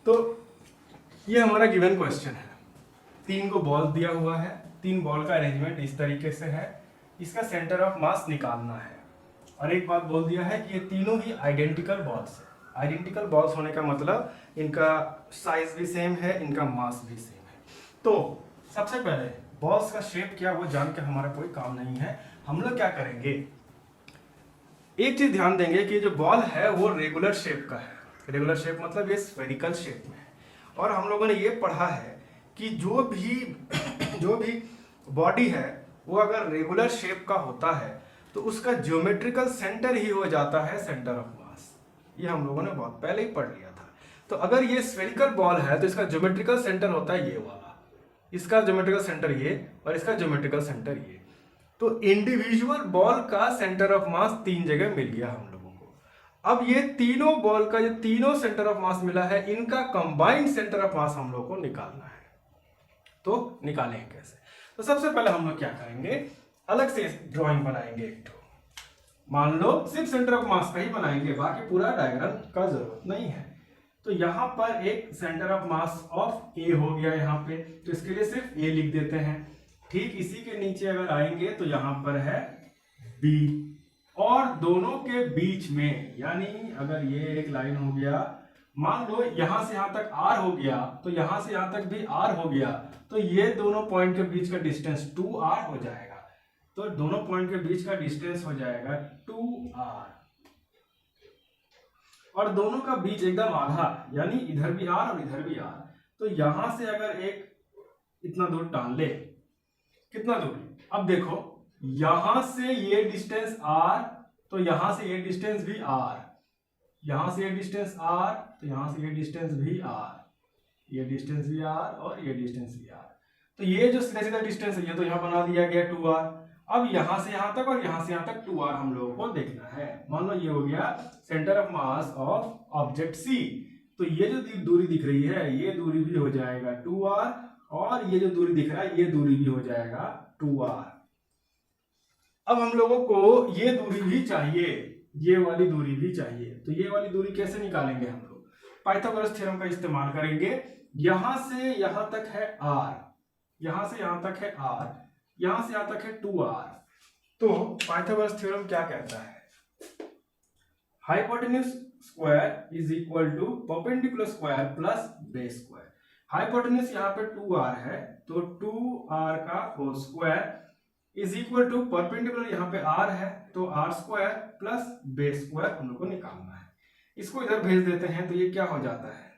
तो ये हमारा गिवन क्वेश्चन है, 3 को बॉल दिया हुआ है, 3 बॉल का अरेंजमेंट इस तरीके से है, इसका सेंटर ऑफ मास निकालना है। और एक बात बोल दिया है कि ये तीनों ही आइडेंटिकल बॉल्स है। आइडेंटिकल बॉल्स होने का मतलब इनका साइज भी सेम है, इनका मास भी सेम है। तो सबसे पहले बॉल्स का शेप क्या वो जान के हमारा कोई काम नहीं है। हम लोग क्या करेंगे, एक चीज ध्यान देंगे कि जो बॉल है वो रेगुलर शेप का है। रेगुलर शेप मतलब ये स्फेरिकल शेप में है। और हम लोगों ने ये पढ़ा है कि जो भी बॉडी है वो अगर रेगुलर शेप का होता है तो उसका ज्योमेट्रिकल सेंटर ही हो जाता है सेंटर ऑफ मास। ये हम लोगों ने बहुत पहले ही पढ़ लिया था। तो अगर ये स्फेरिकल बॉल है तो इसका ज्योमेट्रिकल सेंटर होता है ये वाला, इसका ज्योमेट्रिकल सेंटर ये और इसका ज्योमेट्रिकल सेंटर ये। तो इंडिविजुअल बॉल का सेंटर ऑफ मास 3 जगह मिल गया हम लोगों को। अब ये तीनों बॉल का जो तीनों सेंटर ऑफ मास मिला है, इनका कंबाइंड सेंटर ऑफ मास हम लोग को निकालना है। तो निकालेंगे कैसे? तो सबसे पहले हम लोग क्या करेंगे, अलग से ड्राइंग बनाएंगे एक तो। मान लो सिर्फ सेंटर ऑफ मास का ही बनाएंगे, बाकी पूरा डायग्राम का जरूरत नहीं है। तो यहां पर एक सेंटर ऑफ मास ऑफ ए हो गया यहाँ पे, तो इसके लिए सिर्फ ए लिख देते हैं। ठीक इसी के नीचे अगर आएंगे तो यहां पर है बी, और दोनों के बीच में, यानी अगर ये एक लाइन हो गया, मान लो यहां से यहां तक आर हो गया, तो यहां से यहां तक भी आर हो गया, तो ये दोनों पॉइंट के बीच का डिस्टेंस 2r हो जाएगा। तो दोनों पॉइंट के बीच का डिस्टेंस हो जाएगा 2r, और दोनों का बीच एकदम आधा, यानी इधर भी r और इधर भी r। तो यहां से अगर एक इतना दूर टान ले, कितना दूर, अब देखो यहां से ये डिस्टेंस r, तो यहां से ये डिस्टेंस भी r, यहां से ये डिस्टेंस r, तो यहां से ये डिस्टेंस भी r, ये डिस्टेंस भी r और ये डिस्टेंस भी r। तो ये जो सीधा सीधा डिस्टेंस है ये तो यहां बना दिया गया 2r। अब यहां से यहां तक और यहां से यहां तक 2r हम लोगों को देखना है। मान लो ये हो गया centre of mass of object C। तो ये जो दूरी दिख रही है ये दूरी भी हो जाएगा 2r, और ये जो दूरी दिख रहा है ये दूरी भी हो जाएगा 2r। अब हम लोगों को ये दूरी भी चाहिए, ये वाली दूरी भी चाहिए। तो ये वाली दूरी कैसे निकालेंगे हम लोग, पाइथागोरस थ्योरम का इस्तेमाल करेंगे। यहां से यहां तक है r, यहां से यहां तक है r, यहां से यहां तक है 2r। तो पाइथागोरस थ्योरम क्या कहता है, hypotenuse square is equal to perpendicular square plus base square. Hypotenuse यहाँ पे 2r है, तो 2r का whole square is equal to perpendicular यहाँ पे r है, तो r square plus base square हम लोग को निकालना है। इसको इधर भेज देते हैं, तो ये क्या हो जाता है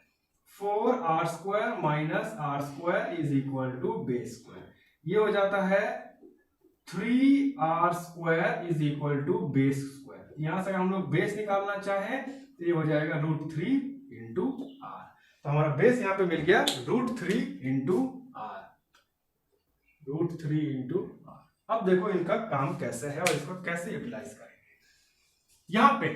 4r square minus r square is equal to base square. ये हो जाता है 3r square is equal to base square. यहां से हम लोग बेस निकालना चाहें तो ये हो जाएगा √3 इंटू r। तो हमारा बेस यहां पे मिल गया √3 इंटू r, √3 इंटू r। अब देखो इनका काम कैसे है और इसको कैसे यूटिलाइज करेंगे। यहां पे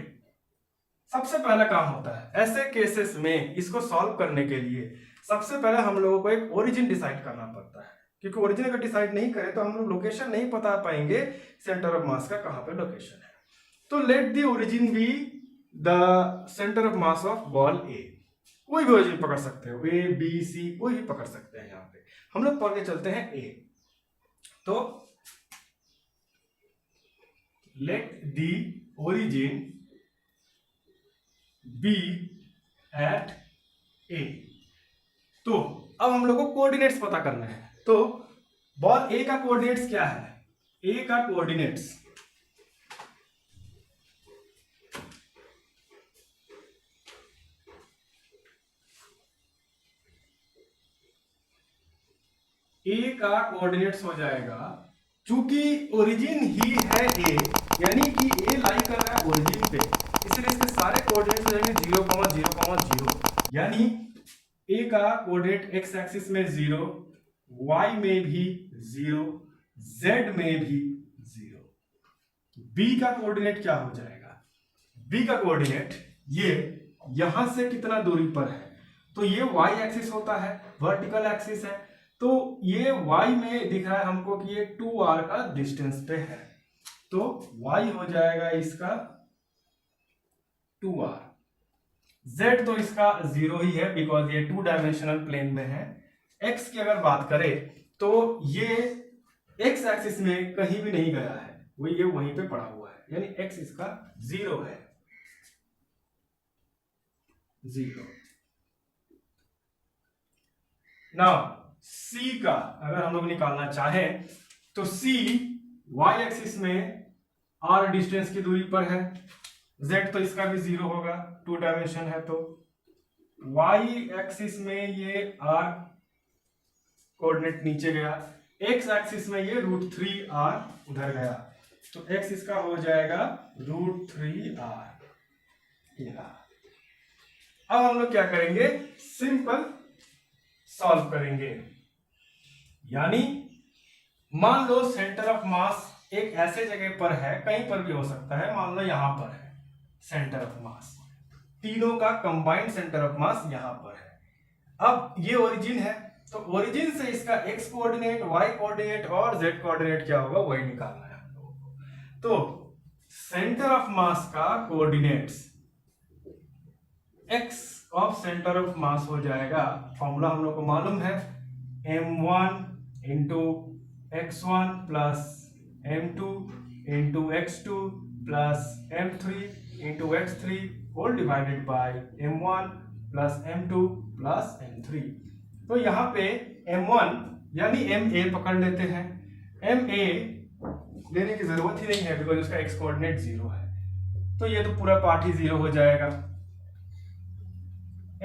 सबसे पहला काम होता है ऐसे केसेस में इसको सॉल्व करने के लिए सबसे पहले हम लोगों को एक ओरिजिन डिसाइड करना पड़ता है, क्योंकि ओरिजिन अगर डिसाइड नहीं करें तो हम लोग लोकेशन नहीं पता पाएंगे सेंटर ऑफ मास का कहां पे लोकेशन है। तो let the origin be the centre of mass of ball A. कोई भी ओरिजिन पकड़ सकते हो, ए बी सी कोई भी पकड़ सकते हैं। यहाँ पे हम लोग पढ़ के चलते हैं ए। तो let the origin be at A. तो अब हम लोग को कोऑर्डिनेट्स पता करना है। तो बॉल ए का कोऑर्डिनेट्स क्या है, ए का कोऑर्डिनेट्स ए का कोऑर्डिनेट्स हो जाएगा, चूंकि ओरिजिन ही है ए, यानी कि ए लाई कर रहा है ओरिजिन पे, इसलिए इसके सारे कोऑर्डिनेट्स हो जाएंगे 0, 0, 0। यानी ए का कोऑर्डिनेट एक्स एक्सिस में 0, y में भी 0, z में भी 0। b का कोऑर्डिनेट क्या हो जाएगा, b का कोऑर्डिनेट ये यहां से कितना दूरी पर है, तो ये y एक्सिस होता है, वर्टिकल एक्सिस है, तो ये y में दिख रहा है हमको कि ये 2r का डिस्टेंस पे है, तो y हो जाएगा इसका 2r। z तो इसका 0 ही है बिकॉज ये 2 डायमेंशनल प्लेन में है। x की अगर बात करें तो ये x एक्सिस में कहीं भी नहीं गया है, वो ये वहीं पे पड़ा हुआ है, यानी x इसका 0 है, 0। नाउ c का अगर हम लोग निकालना चाहें तो c y एक्सिस में r डिस्टेंस की दूरी पर है, z तो इसका भी 0 होगा, 2 डायमेंशन है, तो y एक्सिस में ये r कोऑर्डिनेट नीचे गया, x एक्सिस में ये √3r उधर गया, तो x इसका हो जाएगा √3r। अब हम लोग क्या करेंगे, सिंपल सॉल्व करेंगे। यानी मान लो सेंटर ऑफ मास एक ऐसे जगह पर है, कहीं पर भी हो सकता है, मान लो यहां पर है सेंटर ऑफ मास, तीनों का कंबाइंड सेंटर ऑफ मास यहां पर है। अब ये ओरिजिन है, तो ओरिजिन से इसका x कोऑर्डिनेट, y कोऑर्डिनेट और z कोऑर्डिनेट क्या होगा वही निकालना है हम लोगों को। तो सेंटर ऑफ मास का coordinates x of centre of mass हो जाएगा, फॉर्मूला हम लोग को मालूम है, m1 into x1 plus m2 into x2 plus m3 into x3 whole divided by m1 plus m2 plus m3। तो यहाँ पे m1 यानी ma पकड़ लेते हैं, ma लेने की जरूरत ही नहीं है बिकॉज उसका x कोऑर्डिनेट 0 है, तो ये तो पूरा पार्ट ही 0 हो जाएगा।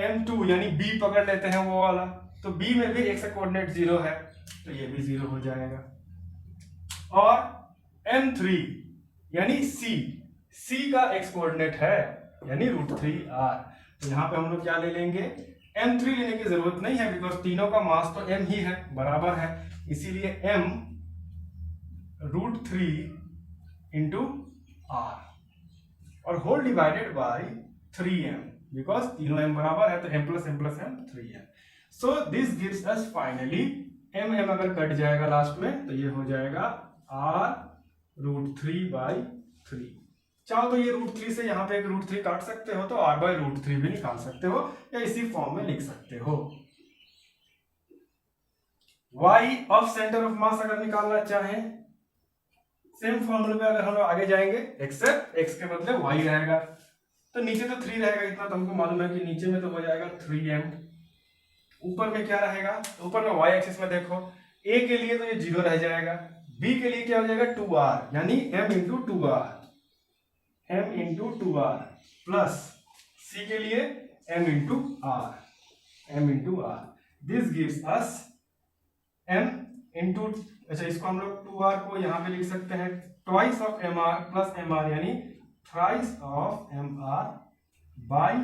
m2 यानी b पकड़ लेते हैं वो वाला, तो b में भी x कोऑर्डिनेट 0 है, तो ये भी 0 हो जाएगा। और m3 यानी c का x कोऑर्डिनेट है यानी √3r, तो यहाँ पे हम लोग क्या ले लेंगे, m3 लेने की जरूरत नहीं है बिकॉज तीनों का मास तो m ही है, बराबर है, इसीलिए m √3 इंटू r और whole divided by 3m, because तीनों m बराबर है तो m plus m plus m 3m। So this gives us finally m अगर कट जाएगा लास्ट में तो ये हो जाएगा r √3/3। चाहो तो ये √3 से यहाँ पे एक √3 काट सकते हो, तो r/√3 भी निकाल सकते हो या इसी फॉर्म में लिख सकते हो। y ऑफ सेंटर ऑफ मास अगर निकालना चाहें, सेम फॉर्मूले पे अगर हम लोग आगे जाएंगे, एक्सेप्ट x के बदले y रहेगा, तो नीचे तो 3 रहेगा, इतना तुमको मालूम है कि नीचे में तो हो जाएगा 3m, ऊपर में क्या रहेगा, ऊपर में y एक्सिस में देखो, a के लिए तो ये 0 रह जाएगा, b के लिए क्या हो जाएगा 2r यानी m into 2r plus c के लिए m into r, this gives us m into, अच्छा इसको हम लोग 2r को यहाँ पे लिख सकते हैं twice of mr plus mr यानी thrice of mr by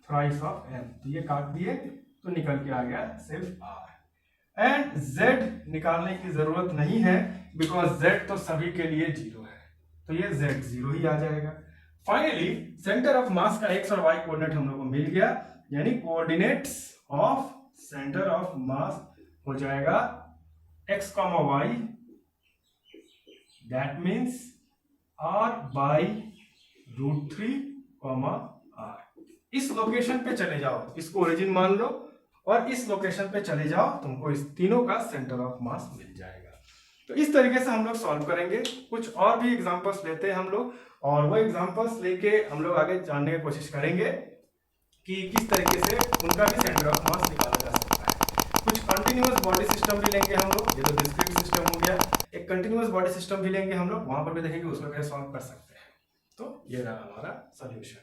thrice of m, तो ये काट दिए तो निकल के आ गया सिर्फ r। एंड z निकालने की जरूरत नहीं है बिकॉज z तो सभी के लिए 0 है, तो ये z 0 ही आ जाएगा। फाइनली सेंटर ऑफ मास का x और y कोऑर्डिनेट हम लोग को मिल गया, यानी coordinates of centre of mass हो जाएगा x, y, that means r/√3, r। इस लोकेशन पे चले जाओ, इसको ओरिजिन मान लो और इस लोकेशन पे चले जाओ, तुमको इस तीनों का सेंटर ऑफ मास मिल जाएगा। तो इस तरीके से हम लोग सॉल्व करेंगे। कुछ और भी एग्जांपल्स लेते हैं हम लोग, और वो एग्जांपल्स लेके हम लोग आगे जानने की कोशिश करेंगे कि किस तरीके से उनका भी सेंटर ऑफ मास निकाला जा सकता है। कुछ कंटिन्यूअस बॉडी सिस्टम भी लेंगे हम लोग, ये तो डिस्क्रीट सिस्टम हो गया, एक कंटिन्यूअस बॉडी सिस्टम भी लेंगे हम लोग, वहां पर भी देखेंगे उसको कैसे सॉल्व कर सकते हैं। तो ये रहा हमारा सॉल्यूशन।